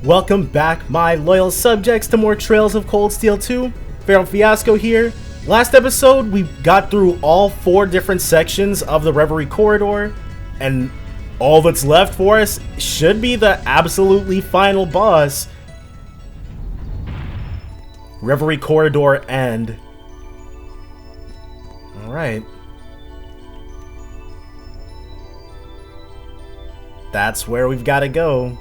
Welcome back, my loyal subjects, to more Trails of Cold Steel 2. Feral Fiasco here. Last episode, we got through all 4 different sections of the Reverie Corridor, and all that's left for us should be the absolutely final boss. Reverie Corridor End. Alright. That's where we've got to go.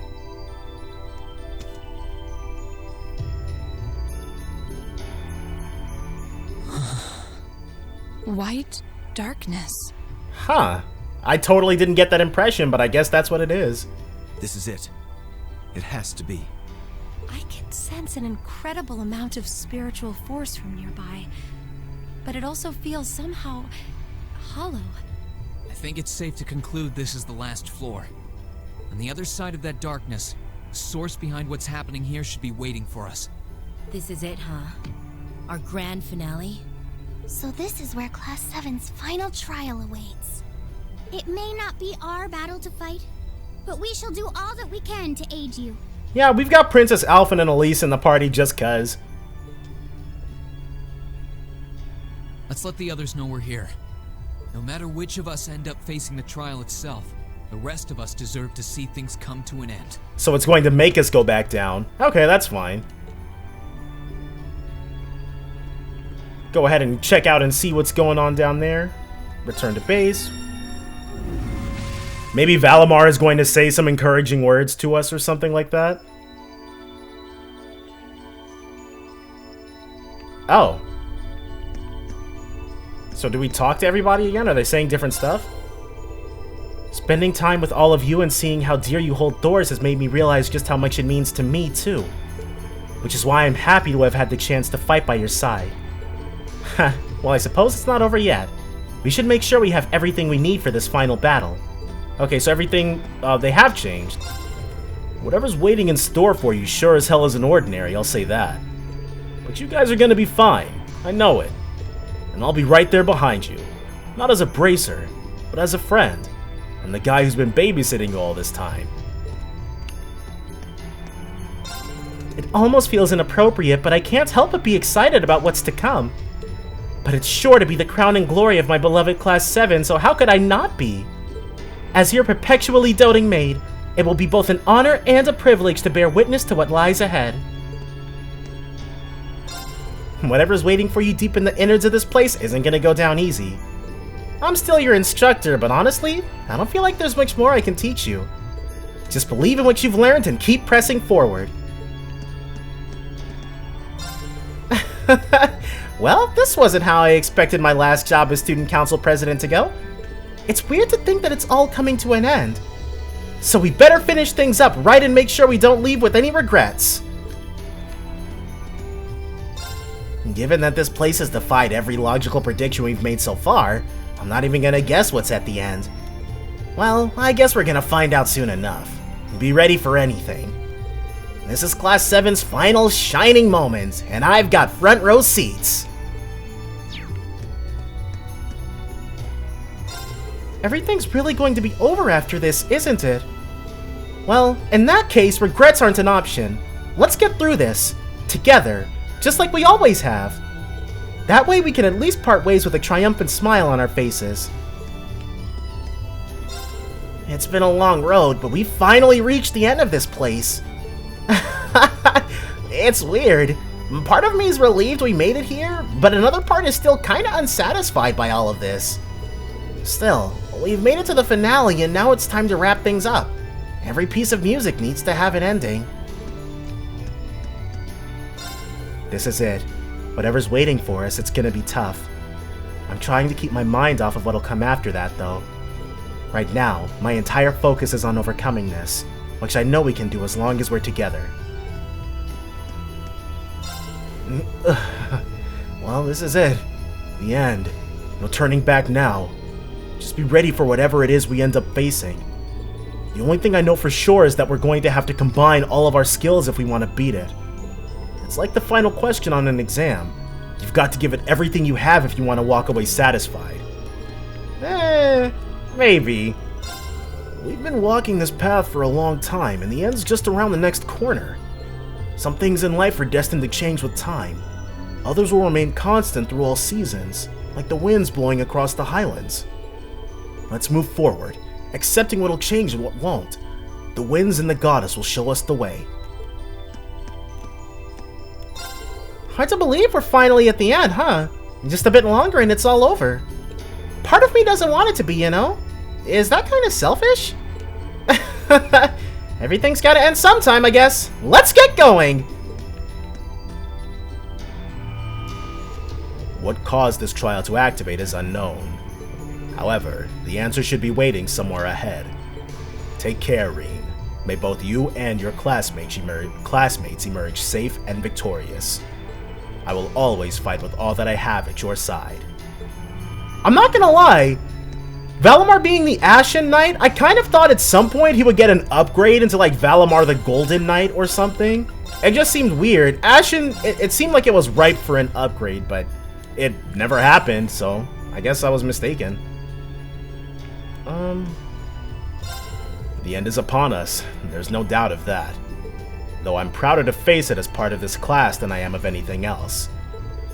White darkness. Huh. I totally didn't get that impression, but I guess that's what it is. This is it. It has to be. I can sense an incredible amount of spiritual force from nearby, but it also feels somehow hollow. I think it's safe to conclude this is the last floor. On the other side of that darkness, the source behind what's happening here should be waiting for us. This is it, huh? Our grand finale? So this is where Class VII's final trial awaits. It may not be our battle to fight, but we shall do all that we can to aid you. Yeah, we've got Princess Alphen and Elise in the party just cuz. Let's let the others know we're here. No matter which of us end up facing the trial itself, the rest of us deserve to see things come to an end. So it's going to make us go back down. Okay, that's fine. Go ahead and check out and see what's going on down there. Return to base. Maybe Valimar is going to say some encouraging words to us or something like that. Oh. So do we talk to everybody again? Are they saying different stuff? Spending time with all of you and seeing how dear you hold Thors has made me realize just how much it means to me, too. Which is why I'm happy to have had the chance to fight by your side. Well, I suppose it's not over yet. We should make sure we have everything we need for this final battle. Okay, so everything, they have changed. Whatever's waiting in store for you sure as hell isn't ordinary, I'll say that. But you guys are gonna be fine. I know it. And I'll be right there behind you. Not as a bracer, but as a friend. And the guy who's been babysitting you all this time. It almost feels inappropriate, but I can't help but be excited about what's to come. But it's sure to be the crowning glory of my beloved Class 7, so how could I not be? As your perpetually doting maid, it will be both an honor and a privilege to bear witness to what lies ahead. Whatever's waiting for you deep in the innards of this place isn't gonna go down easy. I'm still your instructor, but honestly, I don't feel like there's much more I can teach you. Just believe in what you've learned and keep pressing forward. Well, this wasn't how I expected my last job as student council president to go. It's weird to think that it's all coming to an end. So we better finish things up right and make sure we don't leave with any regrets. Given that this place has defied every logical prediction we've made so far, I'm not even gonna guess what's at the end. Well, I guess we're gonna find out soon enough. Be ready for anything. This is Class 7's final shining moment, and I've got front row seats. Everything's really going to be over after this, isn't it? Well, in that case, regrets aren't an option. Let's get through this, together, just like we always have. That way we can at least part ways with a triumphant smile on our faces. It's been a long road, but we finally reached the end of this place. It's weird. Part of me is relieved we made it here, but another part is still kinda unsatisfied by all of this. Still, we've made it to the finale and now it's time to wrap things up. Every piece of music needs to have an ending. This is it. Whatever's waiting for us, it's gonna be tough. I'm trying to keep my mind off of what'll come after that, though. Right now, my entire focus is on overcoming this, which I know we can do as long as we're together. Well, this is it. The end. No turning back now. Just be ready for whatever it is we end up facing. The only thing I know for sure is that we're going to have to combine all of our skills if we want to beat it. It's like the final question on an exam. You've got to give it everything you have if you want to walk away satisfied. Maybe. We've been walking this path for a long time, and the end's just around the next corner. Some things in life are destined to change with time. Others will remain constant through all seasons, like the winds blowing across the highlands. Let's move forward, accepting what'll change and what won't. The winds and the goddess will show us the way. Hard to believe we're finally at the end, huh? Just a bit longer and it's all over. Part of me doesn't want it to be, you know? Is that kind of selfish? Everything's gotta end sometime, I guess. Let's get going! What caused this trial to activate is unknown. However, the answer should be waiting somewhere ahead. Take care, Reen. May both you and your classmates emerge safe and victorious. I will always fight with all that I have at your side. I'm not gonna lie, Valimar being the Ashen Knight, I kind of thought at some point he would get an upgrade into like Valimar the Golden Knight or something. It just seemed weird. Ashen, it seemed like it was ripe for an upgrade, but it never happened, so I guess I was mistaken. The end is upon us, there's no doubt of that. Though I'm prouder to face it as part of this class than I am of anything else.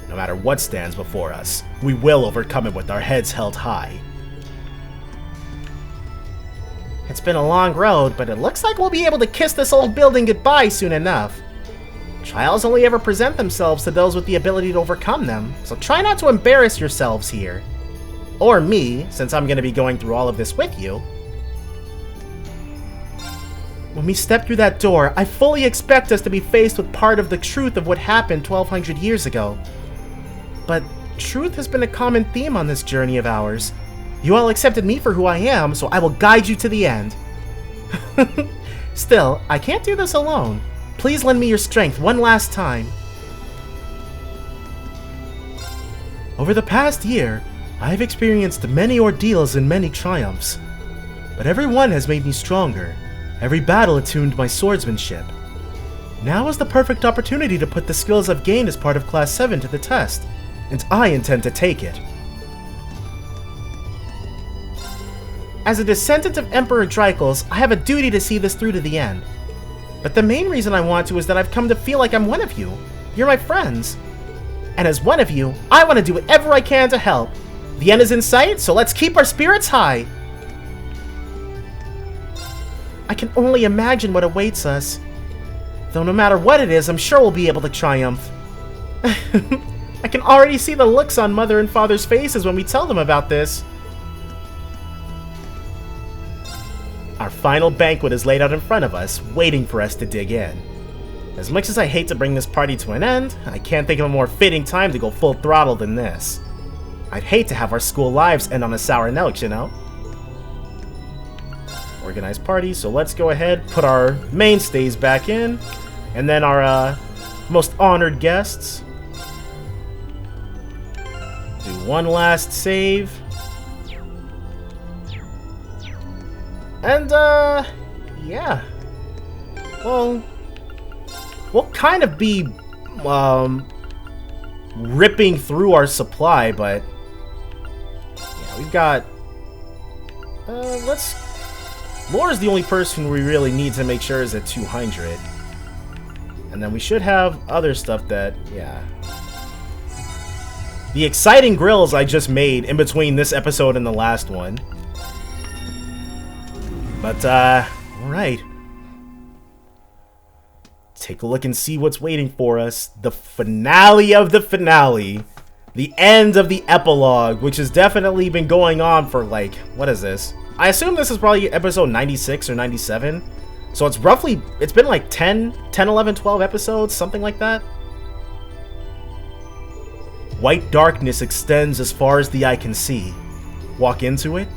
No matter what stands before us, we will overcome it with our heads held high. It's been a long road, but it looks like we'll be able to kiss this old building goodbye soon enough. Trials only ever present themselves to those with the ability to overcome them, so try not to embarrass yourselves here. Or me, since I'm going to be going through all of this with you. When we step through that door, I fully expect us to be faced with part of the truth of what happened 1200 years ago. But truth has been a common theme on this journey of ours. You all accepted me for who I am, so I will guide you to the end. Still, I can't do this alone. Please lend me your strength one last time. Over the past year, I have experienced many ordeals and many triumphs. But every one has made me stronger. Every battle attuned my swordsmanship. Now is the perfect opportunity to put the skills I've gained as part of Class 7 to the test, and I intend to take it. As a descendant of Emperor Dreichels, I have a duty to see this through to the end. But the main reason I want to is that I've come to feel like I'm one of you. You're my friends. And as one of you, I want to do whatever I can to help. The end is in sight, so let's keep our spirits high. I can only imagine what awaits us. Though no matter what it is, I'm sure we'll be able to triumph. I can already see the looks on Mother and Father's faces when we tell them about this. Our final banquet is laid out in front of us, waiting for us to dig in. As much as I hate to bring this party to an end, I can't think of a more fitting time to go full throttle than this. I'd hate to have our school lives end on a sour note, you know? Organized party, so let's go ahead, put our mainstays back in, and then our most honored guests. Do one last save. And, yeah. Well, we'll kind of be, ripping through our supply, but, yeah, we've got, Laura's the only person we really need to make sure is at 200. And then we should have other stuff that, yeah. The exciting grills I just made in between this episode and the last one. But, alright. Take a look and see what's waiting for us. The finale of the finale. The end of the epilogue, which has definitely been going on for, like, what is this? I assume this is probably episode 96 or 97. So it's roughly, it's been like 10, 11, 12 episodes, something like that. White darkness extends as far as the eye can see. Walk into it.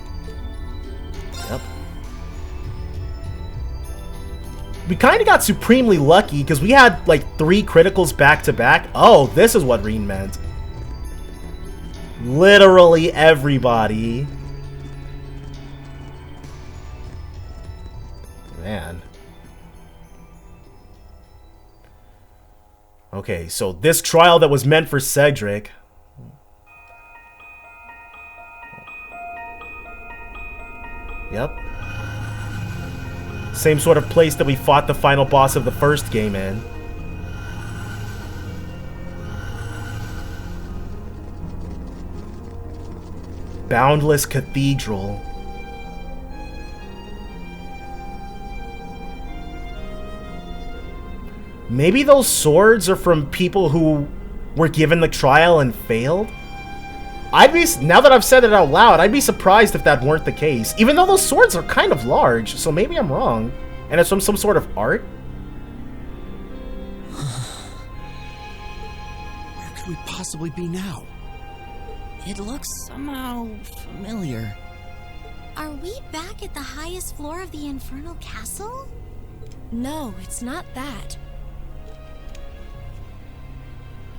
Yep. We kind of got supremely lucky because we had like 3 criticals back to back. Oh, this is what Reen meant. Literally everybody. Man. Okay, so this trial that was meant for Cedric. Yep. Same sort of place that we fought the final boss of the first game in. Boundless Cathedral. Maybe those swords are from people who were given the trial and failed? Now that I've said it out loud, I'd be surprised if that weren't the case. Even though those swords are kind of large, so maybe I'm wrong. And it's from some sort of art? Where could we possibly be now? It looks somehow familiar. Are we back at the highest floor of the Infernal Castle? No, it's not that.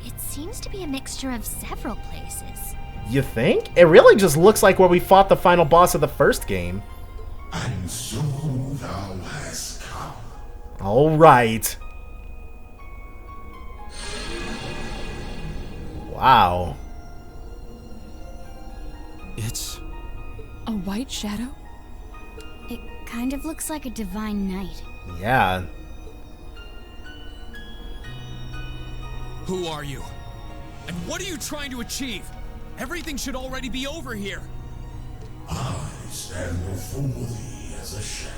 It seems to be a mixture of several places. You think? It really just looks like where we fought the final boss of the first game. And so thou hast come. Alright. Wow. It's... A white shadow? It kind of looks like a divine knight. Yeah. Who are you? And what are you trying to achieve? Everything should already be over here. I stand before thee as a shadow,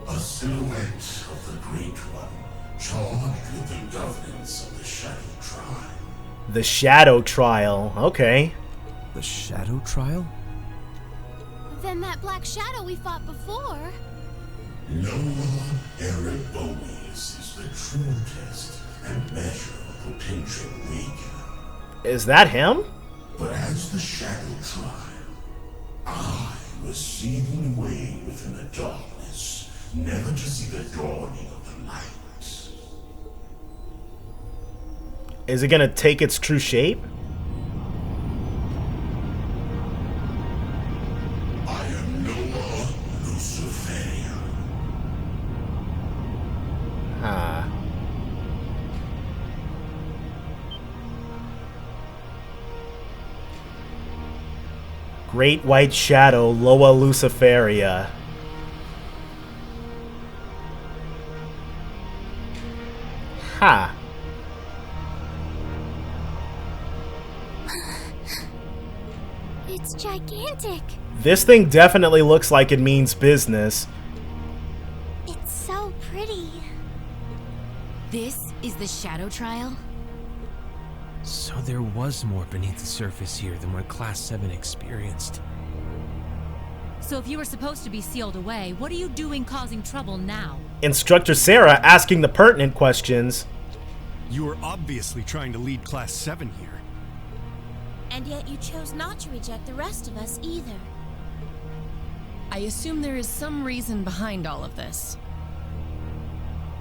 a silhouette of the Great One, charged with the governance of the Shadow Trial. The Shadow Trial. Okay. the Shadow Trial? Then that black shadow we fought before. Lola Luciferian is the true test and measure of potential weaker. Is that him? But as the Shadow Trial, I was seething away within the darkness, never to see the dawning of the light. Is it gonna take its true shape? I am Lola Luciferian. Huh. Great White Shadow, Lola Luciferia. Ha. It's gigantic. This thing definitely looks like it means business. It's so pretty. This is the Shadow Trial? So there was more beneath the surface here than what Class 7 experienced. So if you were supposed to be sealed away, what are you doing causing trouble now? Instructor Sarah asking the pertinent questions. You were obviously trying to lead Class 7 here. And yet you chose not to reject the rest of us either. I assume there is some reason behind all of this.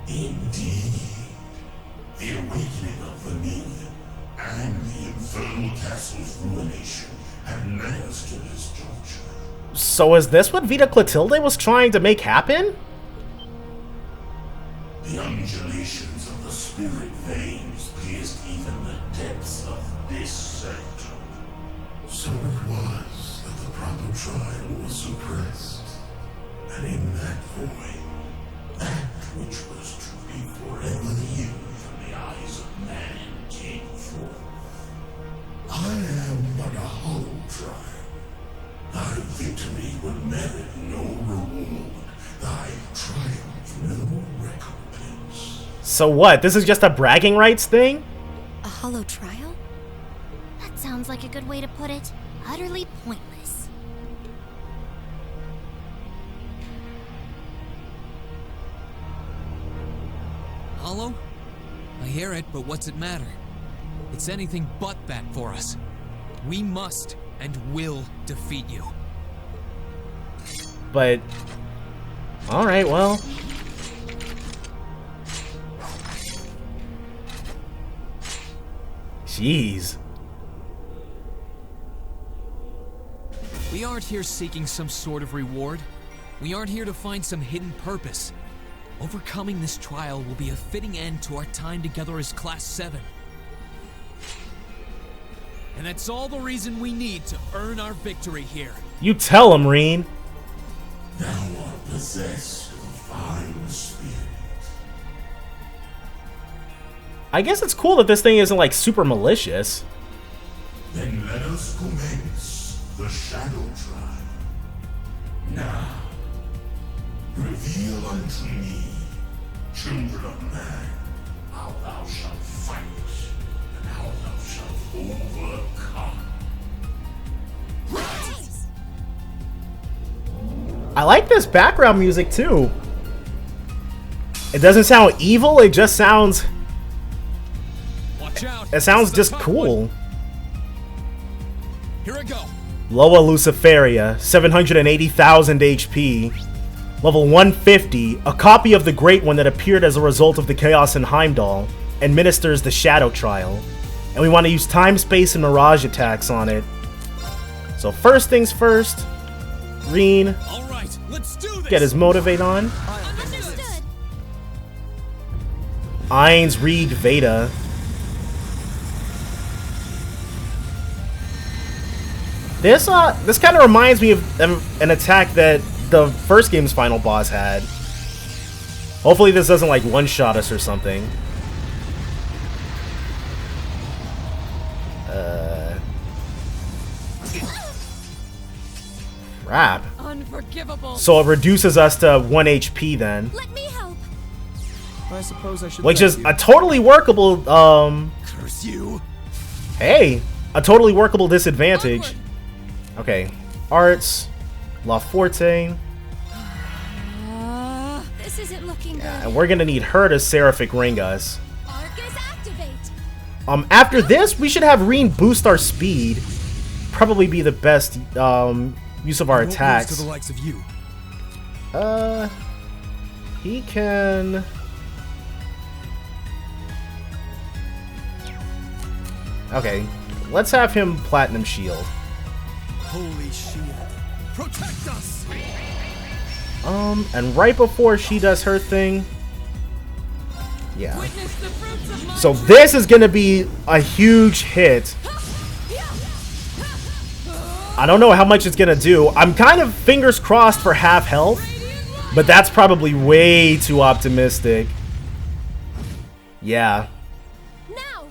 Indeed. The awakening of the Million and the Infernal Castle's ruination have led us to this juncture. So is this what Vita Clotilde was trying to make happen? The undulations of the spirit veins pierced even the depths of this sanctum. So it was that the proper trial was suppressed. And in that void, that which was to be forever hidden from the eyes of man came forth. I am but a hollow trial. Thy victory would merit no reward. Thy triumph no recompense. So what? This is just a bragging rights thing? A hollow trial? That sounds like a good way to put it. Utterly pointless. Hollow? I hear it, but what's it matter? It's anything but that for us. We must and will defeat you. But... Alright, well... Jeez. We aren't here seeking some sort of reward. We aren't here to find some hidden purpose. Overcoming this trial will be a fitting end to our time together as Class 7. And that's all the reason we need to earn our victory here. You tell him, Reen. Thou art possessed of I guess it's cool that this thing isn't like super malicious. Then let us commence the shadow trial. Now, reveal unto me, children of man, how thou shalt fight and how thou shalt overcome. I like this background music too. It doesn't sound evil, it just sounds... Watch out. It sounds just cool. Here I go. Lola Luciferian, 780,000 HP. Level 150, a copy of the Great One that appeared as a result of the Chaos in Heimdall, administers the Shadow Trial. And we want to use time, space, and mirage attacks on it. So first things first, Reen, All right, let's do this. get his motivate on. Understood. Ainz, Reed, Veda. This kind of reminds me of an attack that the first game's final boss had. Hopefully this doesn't like one-shot us or something. Crap. Unforgivable. So it reduces us to 1 HP then. Let me help. I suppose I should. Which thank is you. a totally workable, Curse you. hey, a totally workable disadvantage. Okay, Arts, La Forte, This isn't looking good. and we're gonna need her to Seraphic Ring us. Arcus activate. After this, we should have Reen boost our speed. Probably be the best, use of our I won't lose attacks. to the likes of you. He can... Okay, let's have him Platinum Shield. Holy shield. Protect us. And right before she does her thing... Yeah. Witness the fruits of my So this is gonna be a huge hit. I don't know how much it's gonna do. I'm kind of fingers crossed for half health, but that's probably way too optimistic. Yeah. Now.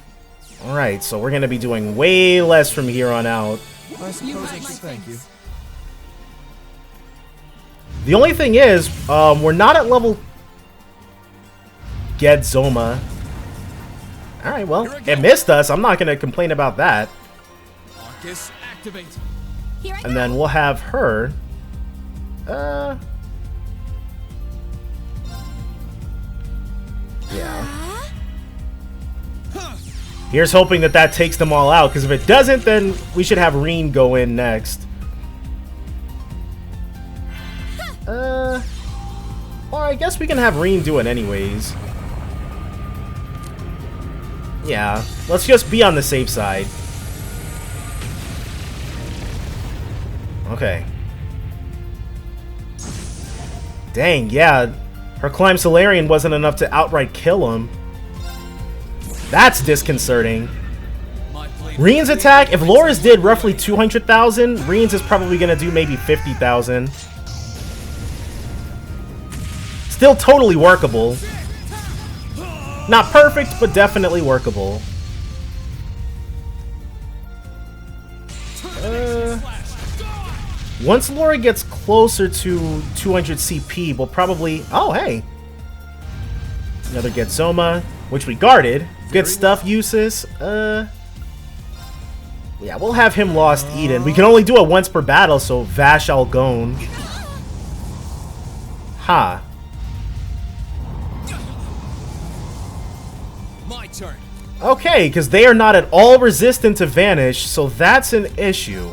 Alright, so we're gonna be doing way less from here on out. I suppose I should thank you. The only thing is, we're not at level Gedzoma. Alright, well, it missed us. I'm not gonna complain about that. Arcus activate. Here I And then we'll have her. Yeah. Here's hoping that that takes them all out, because if it doesn't, then we should have Reen go in next. Or I guess we can have Reen do it anyways. Yeah, let's just be on the safe side. Okay. Dang, yeah. Her Climb Solarian wasn't enough to outright kill him. That's disconcerting. Reen's attack, if Laura's did roughly 200,000, Reen's is probably gonna do maybe 50,000. Still totally workable. Not perfect, but definitely workable. Once Laura gets closer to 200 CP, we'll probably... Oh, hey! Another Gedzoma, which we guarded. Good stuff, uses. Yeah, we'll have him Lost Eden. We can only do it once per battle, so Vash Algone. Ha. My turn. Okay, because they are not at all resistant to Vanish, so that's an issue.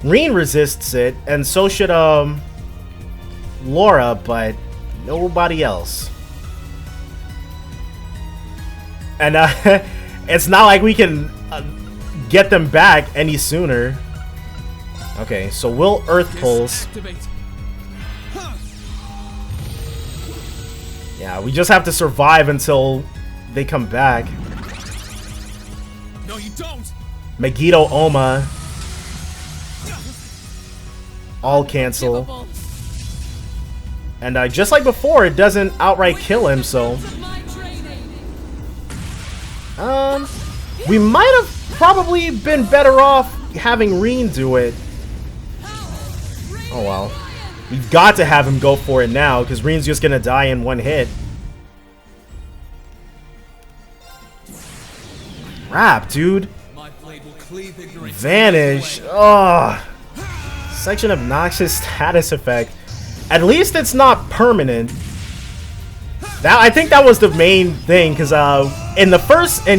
Reen resists it, and so should, Laura, but nobody else. And, it's not like we can get them back any sooner. Okay, so we'll Earth Pulse. Yeah, we just have to survive until they come back. No, you don't. Megiddo Oma. All cancel. And just like before, it doesn't outright kill him, so... we might have probably been better off having Reen do it. Oh well. We've got to have him go for it now, because Reen's just gonna die in one hit. Crap, dude. Vanish. Oh. Such an obnoxious status effect. At least it's not permanent. I think that was the main thing, because in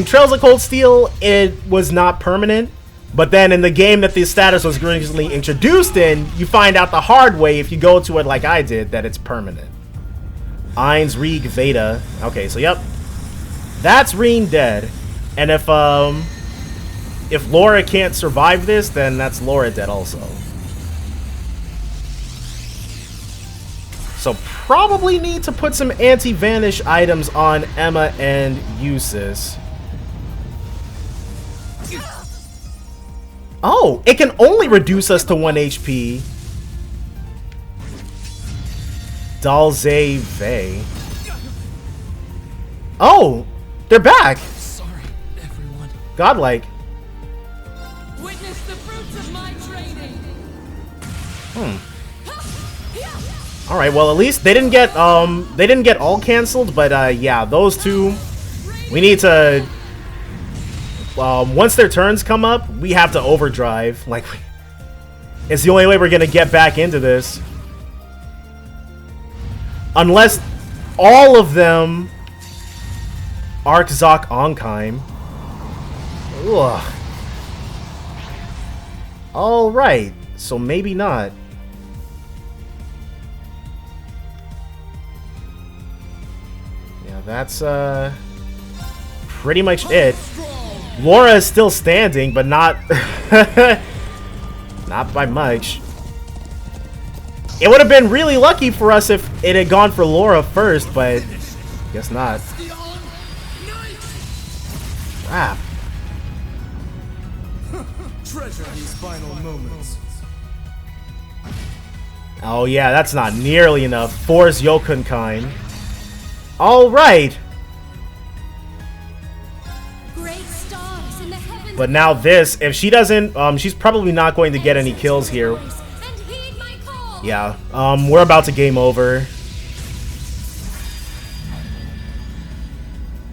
Trails of Cold Steel, it was not permanent. But then in the game that the status was originally introduced in, you find out the hard way if you go to it like I did, that it's permanent. Ainz Rieg Veda. Okay, so yep. That's Reen dead. And if Laura can't survive this, then that's Laura dead also. So probably need to put some anti-vanish items on Emma and Eustace. Oh, it can only reduce us to 1 HP. Dalze Vey. Oh, they're back. Sorry, everyone. Godlike. Witness the fruits of my training. All right, well at least they didn't get all canceled, but yeah, those two we need to once their turns come up, we have to overdrive. Like, it's the only way we're gonna get back into this. Unless all of them Arkzok Onkheim. Ugh. Alright, so maybe not. Yeah, that's pretty much it. Laura is still standing, but not not by much. It would have been really lucky for us if it had gone for Laura first, but guess not. Crap. Treasure these final moments. Oh yeah, that's not nearly enough. Force Yokunkain. Alright. But now this, if she doesn't, she's probably not going to get any kills here. Yeah, we're about to game over.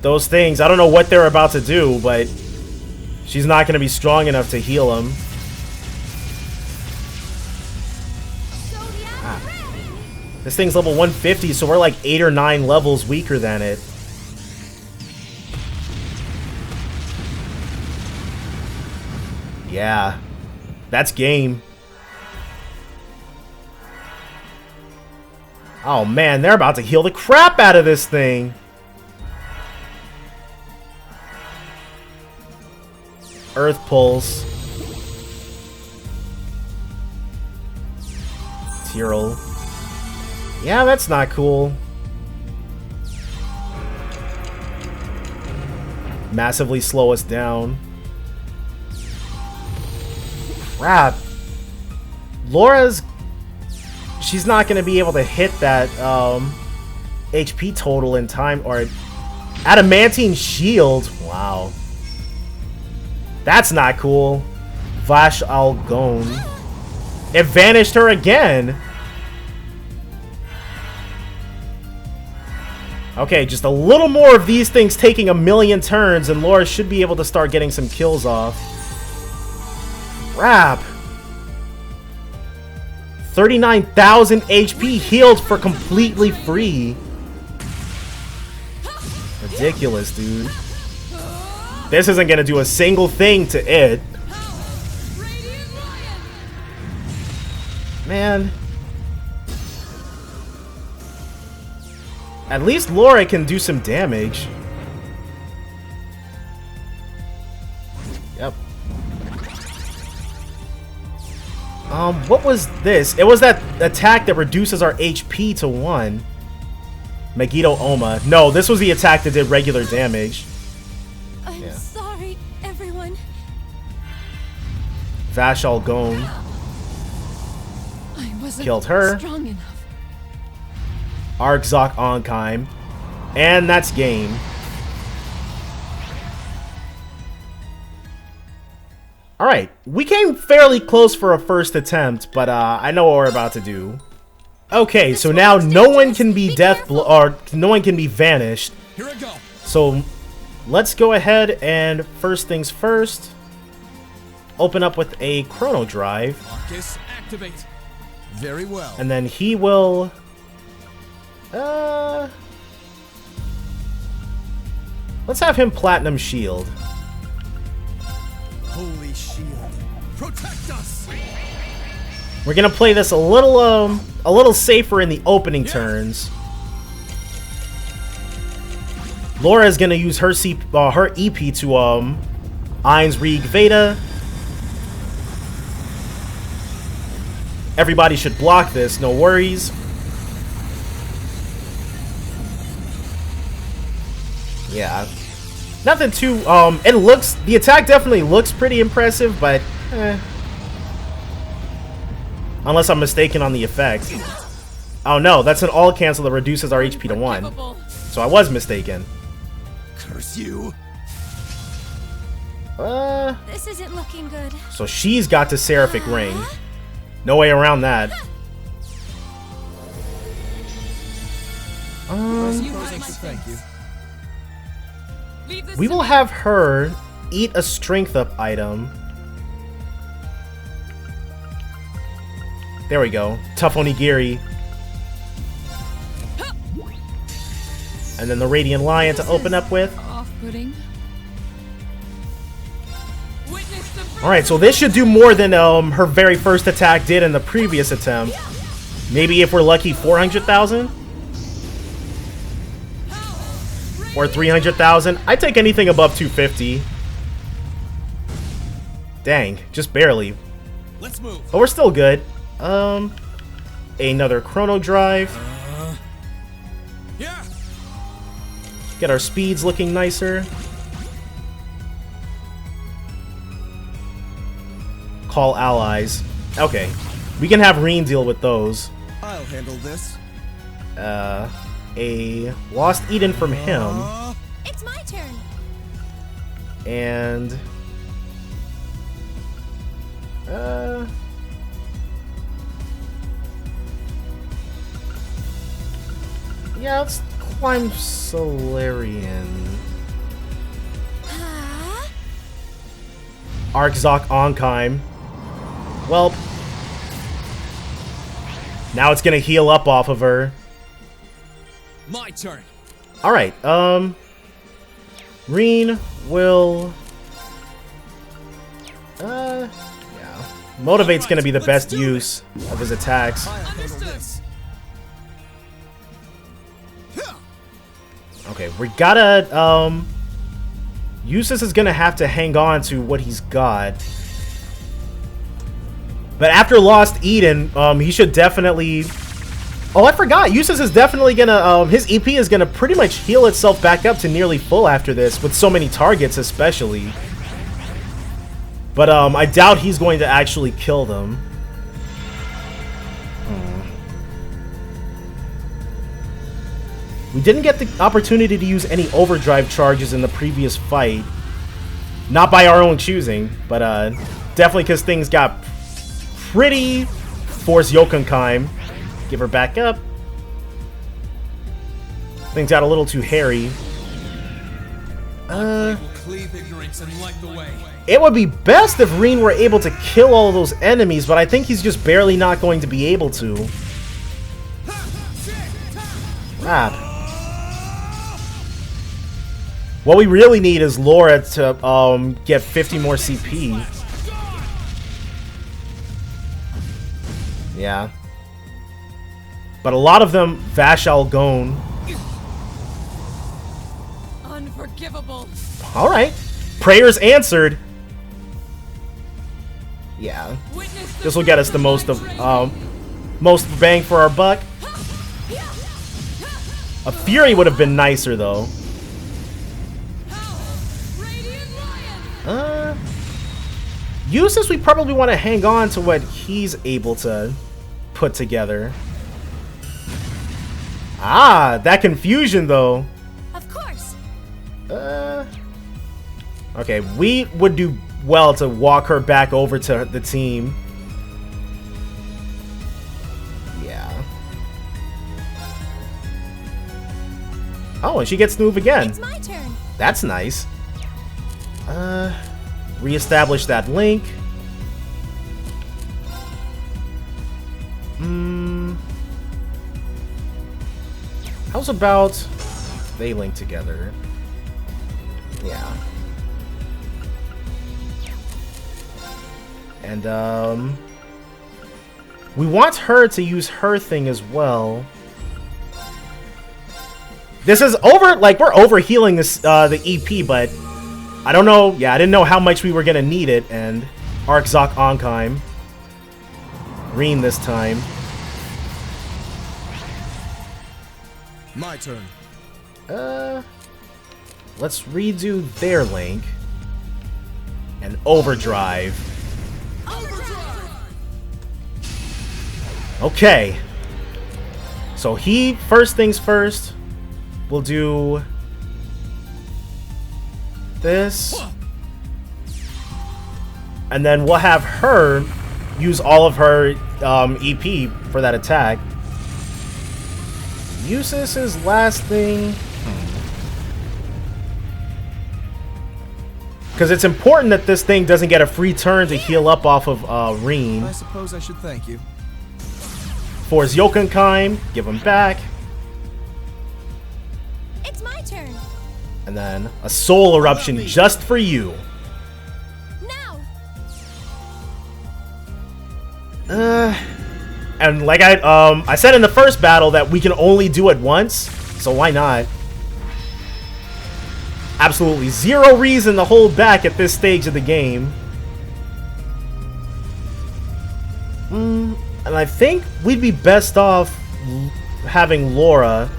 Those things, I don't know what they're about to do, but she's not going to be strong enough to heal him. Ah. This thing's level 150, so we're like 8 or 9 levels weaker than it. Yeah, that's game. Oh man, they're about to heal the crap out of this thing. Earth Pulse. Tyrell. Yeah, that's not cool. Massively slow us down. Crap. Laura's... she's not going to be able to hit that HP total in time. Or Adamantine Shield. Wow. That's not cool. Vash Algon. It vanished her again. Okay, just a little more of these things taking a million turns and Laura should be able to start getting some kills off. Crap. 39,000 HP healed for completely free. Ridiculous, dude. This isn't gonna do a single thing to it. Man. At least Laura can do some damage. Yep. What was this? It was that attack that reduces our HP to 1. Megiddo Oma. No, this was the attack that did regular damage. I'm sorry, everyone. Vash Algon. I wasn't killed her. strong enough. Argzok Onkheim. And that's game. Alright, we came fairly close for a first attempt, but I know what we're about to do. Okay, so now no one can be no one can be vanished. Here I go. So let's go ahead and first things first, open up with a chrono drive. Marcus, activate. Very well. And then he will let's have him platinum shield. Holy shield, protect us! We're gonna play this a little safer in the opening turns. Laura is gonna use her her EP to Ainz Rieg Veda. Everybody should block this, no worries. Yeah. Nothing too, the attack definitely looks pretty impressive, but, unless I'm mistaken on the effect. Oh no, that's an all cancel that reduces our HP to 1. So I was mistaken. Curse you. This isn't looking good. So she's got the Seraphic Ring. No way around that. Thank you. We will have her eat a strength up item. There we go. Tough Onigiri. And then the Radiant Lion to open up with. Off-putting. Alright, so this should do more than her very first attack did in the previous attempt. Maybe if we're lucky, 400,000? Or 300,000? I'd take anything above 250. Dang, just barely. Let's move. But we're still good. Another chrono drive. Yeah. Get our speeds looking nicer. Call allies. Okay. We can have Reen deal with those. I'll handle this. A Lost Eden from him. It's my turn. And yeah, let's climb Solarian. Argzok Onkheim. Well, now it's gonna heal up off of her. My turn. Alright, Reen will yeah. Motivate's gonna be the best use of his attacks. Okay, we gotta Eustace is gonna have to hang on to what he's got. But after Lost Eden, he should definitely... Oh, I forgot. Eustace is definitely gonna... his EP is gonna pretty much heal itself back up to nearly full after this, with so many targets especially. But I doubt he's going to actually kill them. We didn't get the opportunity to use any overdrive charges in the previous fight. Not by our own choosing, but definitely because things got pretty Force Yokunkaim. Give her back up. Things got a little too hairy. It would be best if Reen were able to kill all those enemies, but I think he's just barely not going to be able to. Crap. What we really need is Laura to get 50 more CP. Yeah. But a lot of them, Vashal Gon. Unforgivable. Alright. Prayers answered. Yeah. This will get us the most bang for our buck. A Fury would have been nicer though. Eustace, we probably want to hang on to what he's able to put together. Ah, that confusion though. Of course. Okay, we would do well to walk her back over to the team. Yeah. Oh, and she gets to move again. It's my turn. That's nice. Reestablish that link. How's about they link together? Yeah. And we want her to use her thing as well. This is over, like, we're over healing this the EP, but I don't know. Yeah, I didn't know how much we were gonna need it. And Arkzok Onkheim, Reen this time. My turn. Let's redo their link and overdrive. Okay. So he, first things first, will do this. And then we'll have her use all of her EP for that attack. Eustace's last thing. Because it's important that this thing doesn't get a free turn to heal up off of Reen. I suppose I should thank you. For his Jotunheim, give him back. It's my turn. And then a soul eruption just for you. Now. And like I said in the first battle that we can only do it once, so why not? Absolutely zero reason to hold back at this stage of the game. And I think we'd be best off having Laura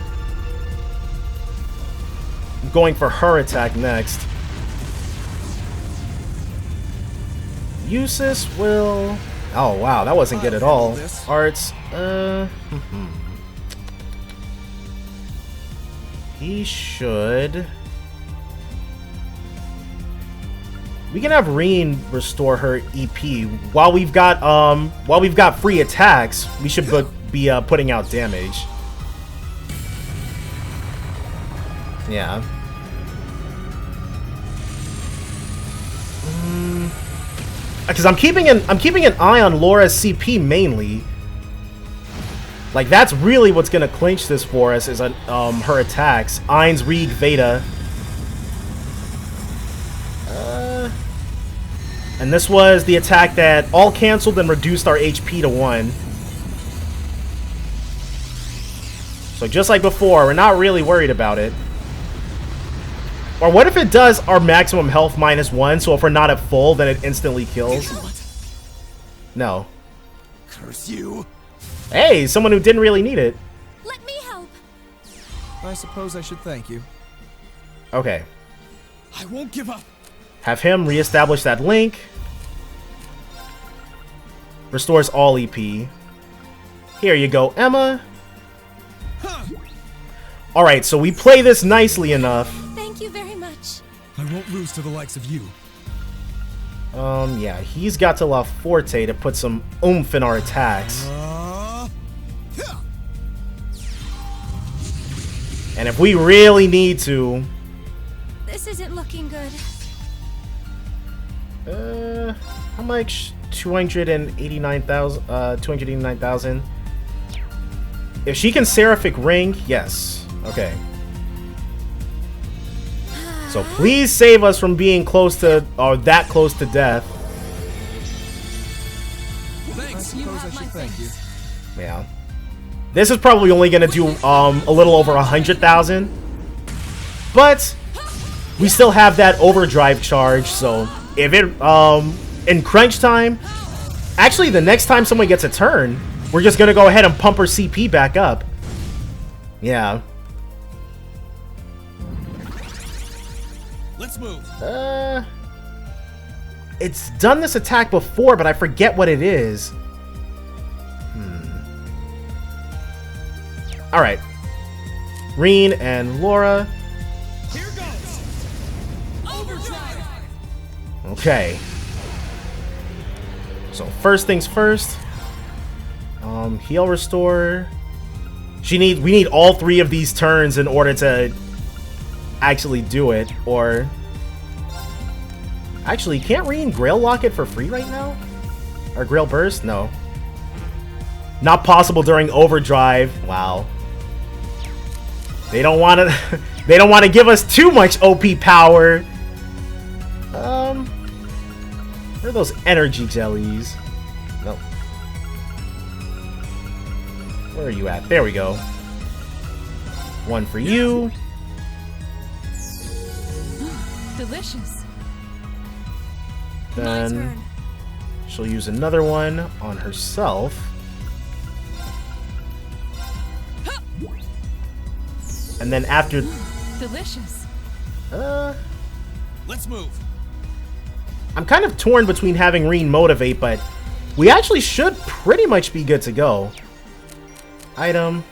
going for her attack next. Eustace will... Oh wow, that wasn't good at all. Arts, he should... We can have Reen restore her EP while we've got free attacks. We should be putting out damage. Yeah. Because I'm keeping an eye on Laura's CP mainly. Like that's really what's gonna clinch this for us is her attacks. Ein's Rieg Veda. And this was the attack that all canceled and reduced our HP to 1. So just like before, we're not really worried about it. Or what if it does our maximum health -1, so if we're not at full, then it instantly kills? No. Curse you. Hey, someone who didn't really need it. Let me help. I suppose I should thank you. Okay. I won't give up. Have him reestablish that link. Restores all EP. Here you go, Emma. Alright, so we play this nicely enough. Thank you very much. I won't lose to the likes of you. Yeah, he's got to La Forte to put some oomph in our attacks. And if we really need to... This isn't looking good. How much? 289,000. 289,000. If she can Seraphic Ring, yes. Okay. So please save us from being close to, or that close to death. Thanks. I suppose I should thank you. Yeah. This is probably only gonna do a little over 100,000, but we still have that overdrive charge. So if it in crunch time, actually the next time someone gets a turn, we're just gonna go ahead and pump her CP back up. Yeah. Let's move. It's done this attack before, but I forget what it is. Alright. Reen and Laura. Here goes. Overdrive. Okay. So first things first. Heal restore. We need all 3 of these turns in order to actually do it, or actually, can't Reen Grail lock it for free right now? Or Grail Burst? No. Not possible during overdrive. Wow. They don't want to they don't want to give us too much OP power. Where are those energy jellies? No. Where are you at? There we go. 1 for you. Delicious. Then she'll use another one on herself. And then after... Delicious. Let's move. I'm kind of torn between having Reen motivate, but we actually should pretty much be good to go. Item.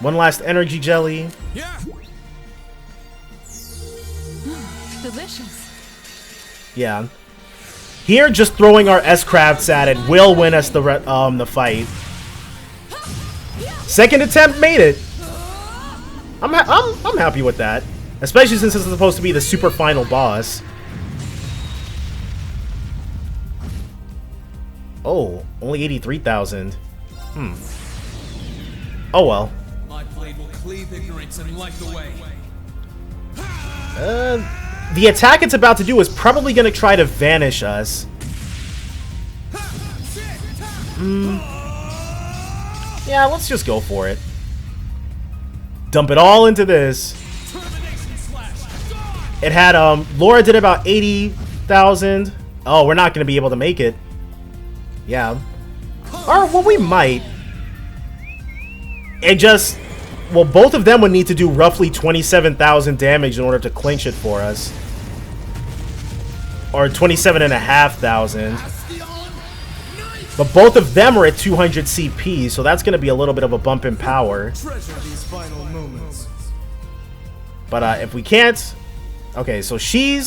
1 last energy jelly. Yeah. Delicious. Yeah. Here, just throwing our S-Crafts at it will win us the fight. Second attempt made it. I'm happy with that, especially since this is supposed to be the super final boss. Oh, only 83,000. Oh well. My blade will cleave ignorance and light the way. The attack it's about to do is probably going to try to vanish us. Yeah, let's just go for it. Dump it all into this. It had, Laura did about 80,000. Oh, we're not going to be able to make it. Yeah. Or, well, we might. It just... Well, both of them would need to do roughly 27,000 damage in order to clinch it for us. Or 27,500. But both of them are at 200 CP, so that's going to be a little bit of a bump in power. Treasure these final moments. But if we can't... Okay, so she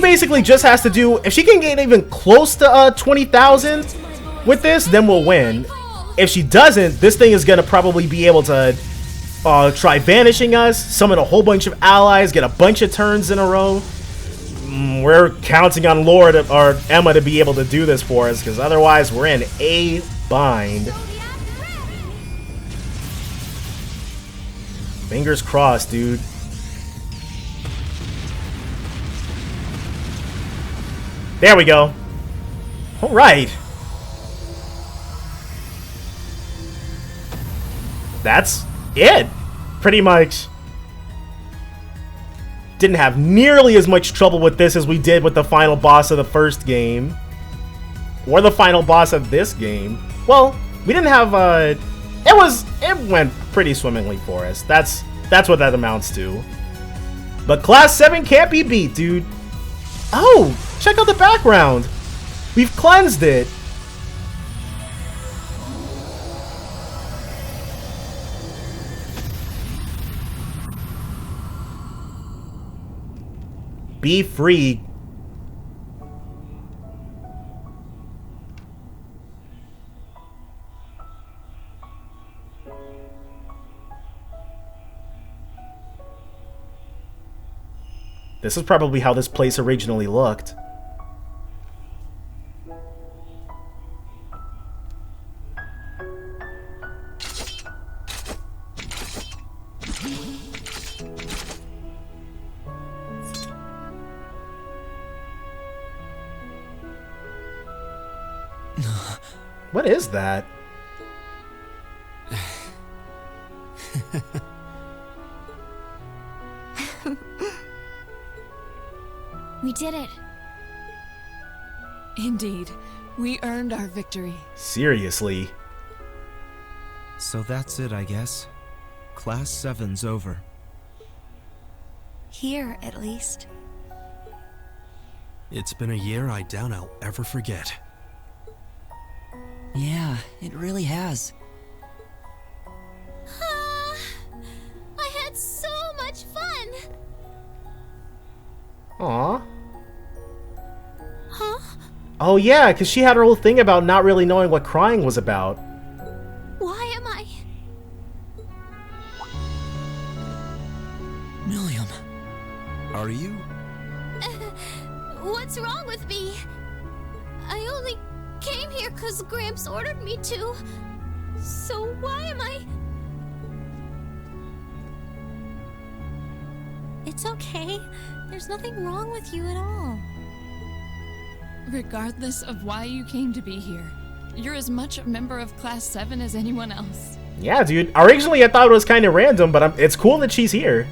basically just has to do... If she can get even close to 20,000 with this, then we'll win. If she doesn't, this thing is going to probably be able to try vanishing us, summon a whole bunch of allies, get a bunch of turns in a row. We're counting on Laura or Emma to be able to do this for us, because otherwise we're in a bind. Fingers crossed, dude. There we go. All right. That's it, pretty much. Didn't have nearly as much trouble with this as we did with the final boss of the first game. Or the final boss of this game. Well, we didn't have, it went pretty swimmingly for us. That's what that amounts to. But Class 7 can't be beat, dude. Oh, check out the background. We've cleansed it. Be free. This is probably how this place originally looked. What is that? We did it. Indeed, we earned our victory. Seriously. So that's it, I guess. Class 7's over. Here, at least. It's been a year I doubt I'll ever forget. Yeah, it really has. Aw. Huh? Oh yeah, because she had her whole thing about not really knowing what crying was about. Why am I... Milliam. Are you? What's wrong with me? I only came here because Gramps ordered me to. So why am I... It's okay. There's nothing wrong with you at all. Regardless of why you came to be here, you're as much a member of Class 7 as anyone else. Yeah, dude. Originally, I thought it was kind of random, but it's cool that she's here.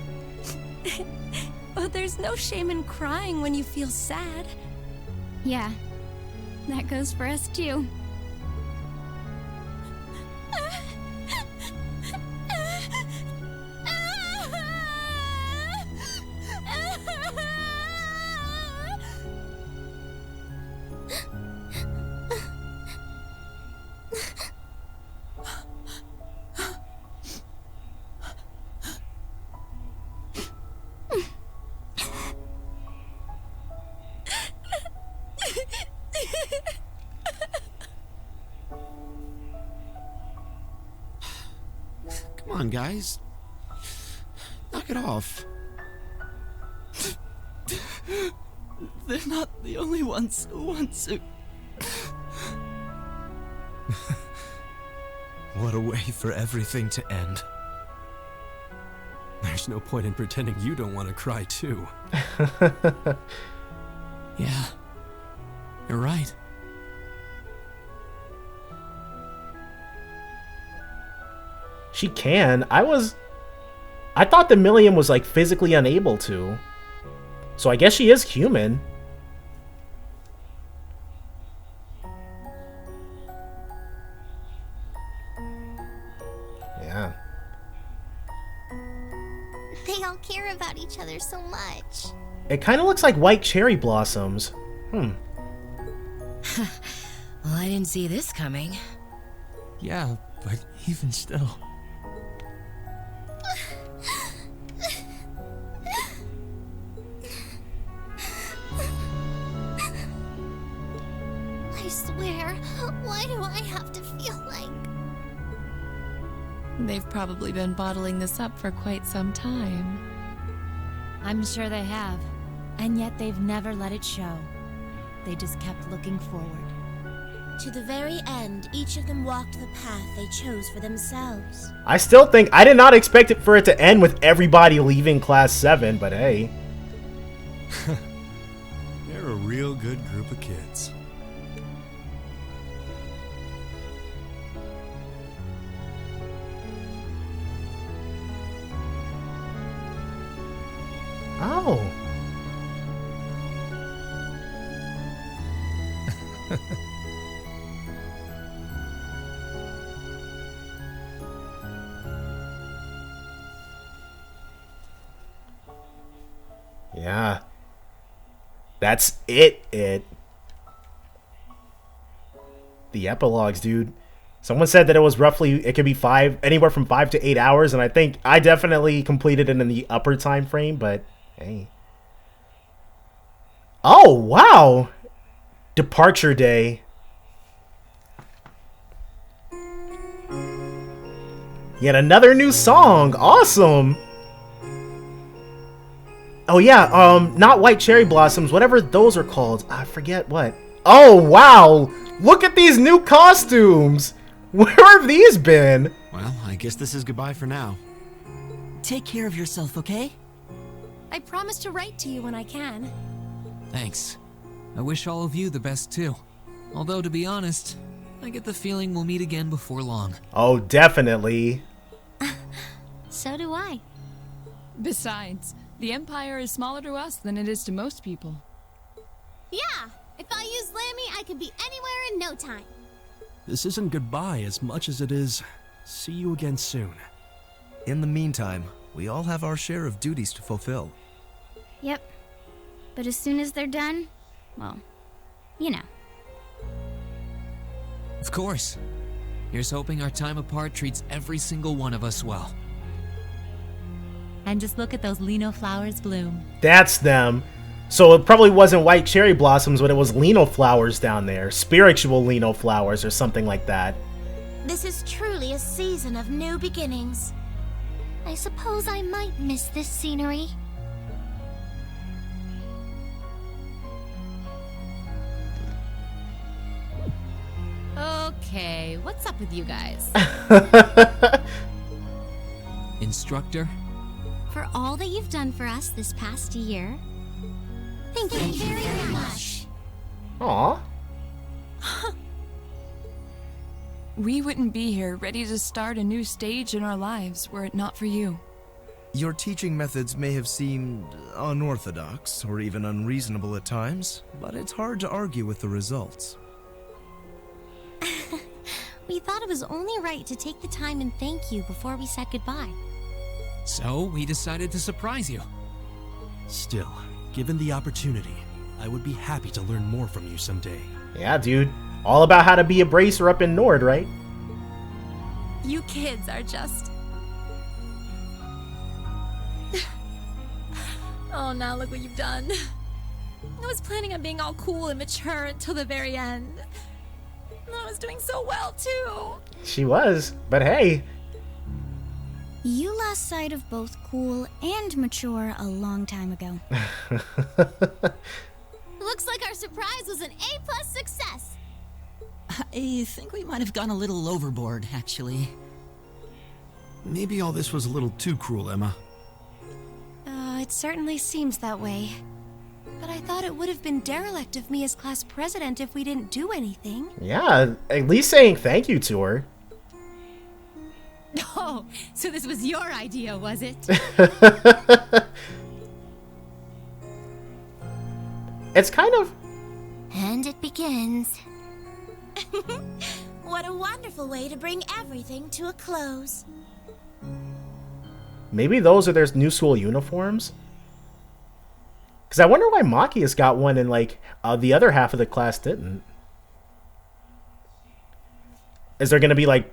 Oh, there's no shame in crying when you feel sad. Yeah, that goes for us too. Come on, guys. Knock it off. They're not the only ones who want to. What a way for everything to end. There's no point in pretending you don't want to cry, too. Yeah. You're right. She can. I thought the Milliam was like physically unable to. So I guess she is human. Yeah. They all care about each other so much. It kind of looks like white cherry blossoms. Well, I didn't see this coming. Yeah, but even still. I swear, why do I have to feel like... They've probably been bottling this up for quite some time. I'm sure they have. And yet they've never let it show. They just kept looking forward. To the very end, each of them walked the path they chose for themselves. I still think I did not expect it for it to end with everybody leaving Class 7, but hey. They're a real good group of kids. Oh. Yeah. That's it. The epilogues, dude. Someone said that it was roughly, it could be anywhere from 5 to 8 hours, and I think I definitely completed it in the upper time frame, but hey. Oh, wow. Departure day. Yet another new song. Awesome. Oh yeah, not white cherry blossoms, whatever those are called. I forget what. Oh wow. Look at these new costumes. Where have these been? Well, I guess this is goodbye for now. Take care of yourself, okay? I promise to write to you when I can. Thanks. I wish all of you the best too. Although, to be honest, I get the feeling we'll meet again before long. Oh, definitely. So do I. Besides, the Empire is smaller to us than it is to most people. Yeah, if I use Lammy, I could be anywhere in no time. This isn't goodbye as much as it is see you again soon. In the meantime, we all have our share of duties to fulfill. Yep. But as soon as they're done, well, you know. Of course. Here's hoping our time apart treats every single one of us well. And just look at those lino flowers bloom. That's them. So it probably wasn't white cherry blossoms, but it was lino flowers down there. Spiritual lino flowers or something like that. This is truly a season of new beginnings. I suppose I might miss this scenery. Okay, what's up with you guys? Instructor? For all that you've done for us this past year, thank you very much. Aw. We wouldn't be here ready to start a new stage in our lives were it not for you. Your teaching methods may have seemed unorthodox or even unreasonable at times, but it's hard to argue with the results. We thought it was only right to take the time and thank you before we said goodbye. So, we decided to surprise you. Still, given the opportunity, I would be happy to learn more from you someday. Yeah, dude. All about how to be a bracer up in Nord, right? You kids are just... Oh, now look what you've done. I was planning on being all cool and mature until the very end. I was doing so well, too. She was, but hey. You lost sight of both cool and mature a long time ago. Looks like our surprise was an A+ success. I think we might have gone a little overboard, actually. Maybe all this was a little too cruel, Emma. It certainly seems that way. But I thought it would have been derelict of me as class president if we didn't do anything. Yeah, at least saying thank you to her. Oh, so this was your idea, was it? It's kind of... And it begins. What a wonderful way to bring everything to a close. Maybe those are their new school uniforms? Because I wonder why Machias got one and, like, the other half of the class didn't. Is there going to be, like...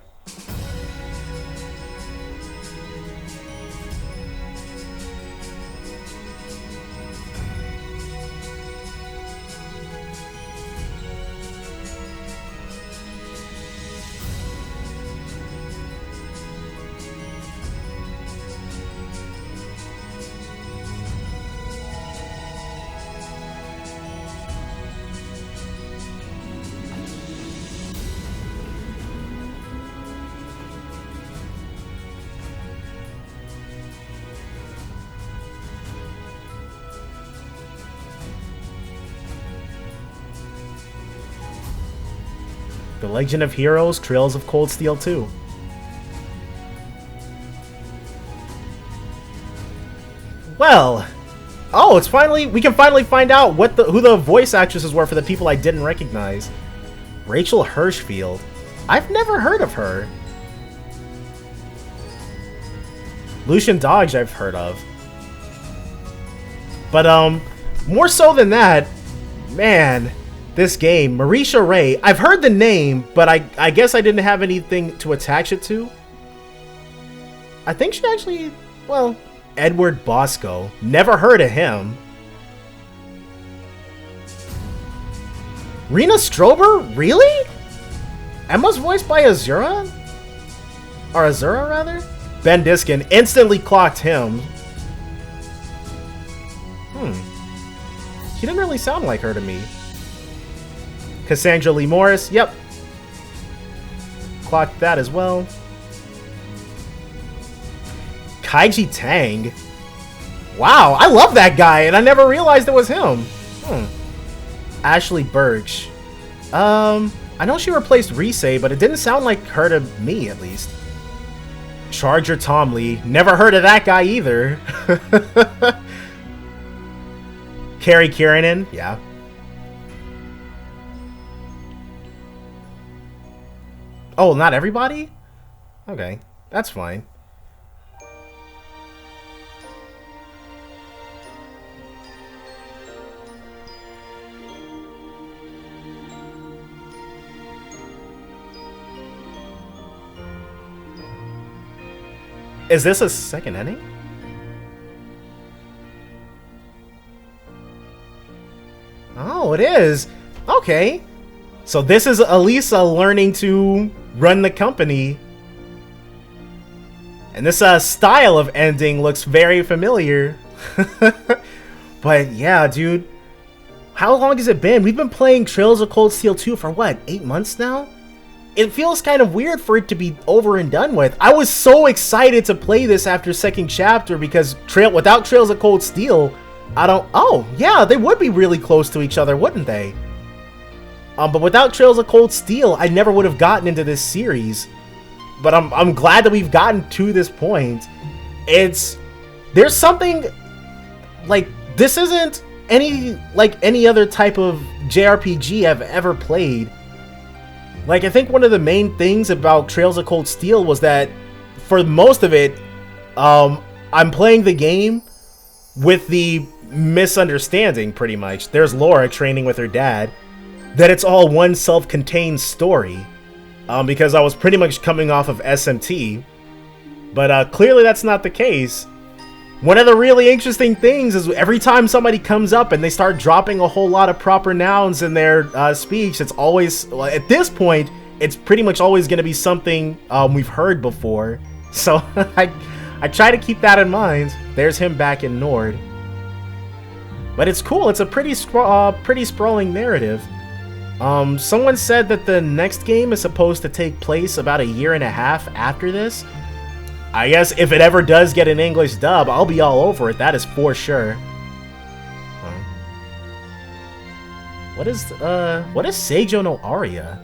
The Legend of Heroes, Trails of Cold Steel 2. Well, oh, it's finally, we can finally find out what who the voice actresses were for the people I didn't recognize. Rachel Hirschfield. I've never heard of her. Lucian Dodge I've heard of. But, more so than that, man, this game, Marisha Ray, I've heard the name, but I guess I didn't have anything to attach it to. I think she actually, well, Edward Bosco. Never heard of him. Rena Strober? Really? Emma's voiced by Azura? Or Azura, rather? Ben Diskin instantly clocked him. She didn't really sound like her to me. Cassandra Lee Morris, yep. Clocked that as well. Kaiji Tang. Wow, I love that guy, and I never realized it was him. Ashley Birch. I know she replaced Risei, but it didn't sound like her to me, at least. Charger Tom Lee. Never heard of that guy either. Carrie Kiernan, yeah. Oh, not everybody? Okay, that's fine. Is this a second ending? is. Okay. So this is Elisa learning to run the company. And this style of ending looks very familiar. But yeah, dude. How long has it been? We've been playing Trails of Cold Steel 2 for what, 8 months now? It feels kind of weird for it to be over and done with. I was so excited to play this after second chapter because without Trails of Cold Steel, oh, yeah, they would be really close to each other, wouldn't they? But without Trails of Cold Steel, I never would have gotten into this series. But I'm glad that we've gotten to this point. There's something, like, this isn't any other type of JRPG I've ever played. Like, I think one of the main things about Trails of Cold Steel was that, for most of it, I'm playing the game with the misunderstanding, pretty much. There's Laura training with her dad, that it's all one self-contained story, because I was pretty much coming off of SMT, but clearly that's not the case. One of the really interesting things is every time somebody comes up and they start dropping a whole lot of proper nouns in their speech, it's always, well, at this point, it's pretty much always going to be something we've heard before. So I try to keep that in mind. There's him back in Nord. But it's cool. It's a pretty sprawling narrative. Someone said that the next game is supposed to take place about a year and a half after this. I guess if it ever does get an English dub, I'll be all over it. That is for sure. What is Seijo no Aria?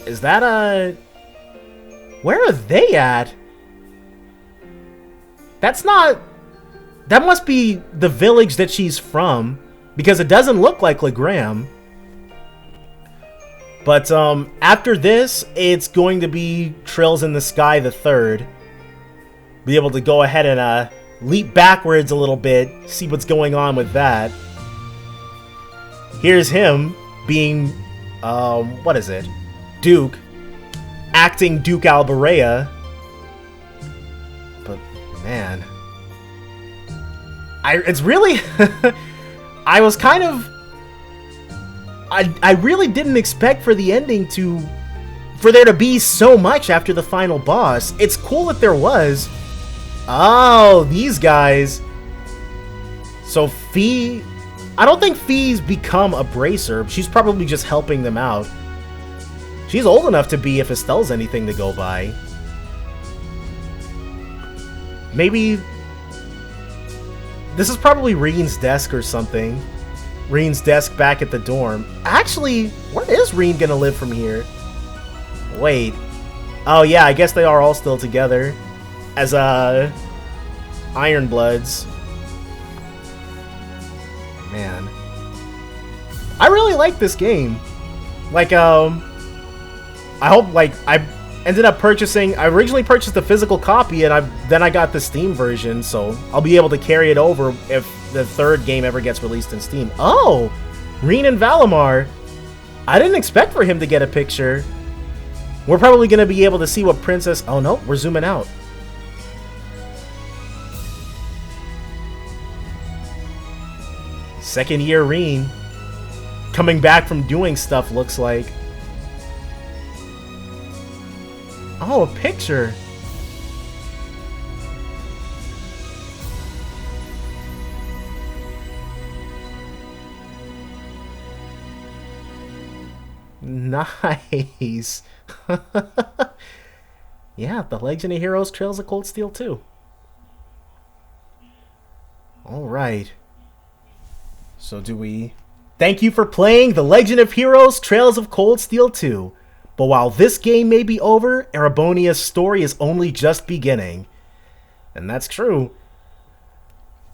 Is that where are they at? That must be the village that she's from, because it doesn't look like Legram. But after this, it's going to be Trails in the Sky the Third. Be able to go ahead and leap backwards a little bit, see what's going on with that. Here's him being, what is it? Duke. Acting Duke Alberea. But, man. It's really... I was kind of... I really didn't expect for the ending for there to be so much after the final boss. It's cool that there was. Oh, these guys. So Fee... I don't think Fee's become a bracer. She's probably just helping them out. She's old enough to be if Estelle's anything to go by. Maybe... This is probably Reen's desk or something. Reen's desk back at the dorm. Actually, where is Reen gonna live from here? Wait. Oh yeah, I guess they are all still together. As, Ironbloods. Man. I really like this game. Like, I hope, like, I ended up purchasing... I originally purchased the physical copy, and then I got the Steam version, so I'll be able to carry it over if the third game ever gets released in Steam. Oh! Reen and Valimar! I didn't expect for him to get a picture. We're probably going to be able to see what Princess... Oh no, we're zooming out. Second year Reen. Coming back from doing stuff, looks like. Oh, a picture. Nice. Yeah, The Legend of Heroes Trails of Cold Steel 2. Alright. So do we... Thank you for playing The Legend of Heroes Trails of Cold Steel 2. But while this game may be over, Erebonia's story is only just beginning. And that's true.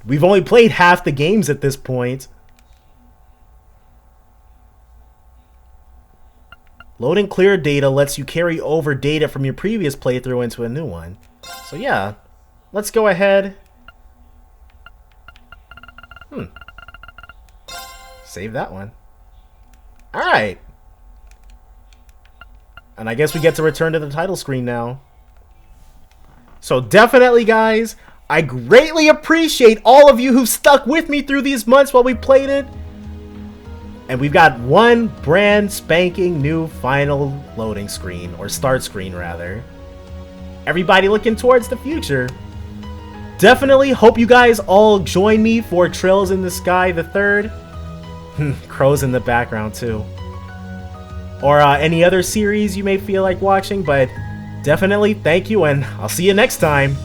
We've only played half the games at this point. Load and clear data lets you carry over data from your previous playthrough into a new one. So yeah, let's go ahead. Save that one. Alright. And I guess we get to return to the title screen now. So definitely, guys, I greatly appreciate all of you who stuck with me through these months while we played it. And we've got one brand spanking new final loading screen, or start screen rather. Everybody looking towards the future. Definitely hope you guys all join me for Trails in the Sky the 3rd. Crows in the background too. Or any other series you may feel like watching, but definitely thank you and I'll see you next time.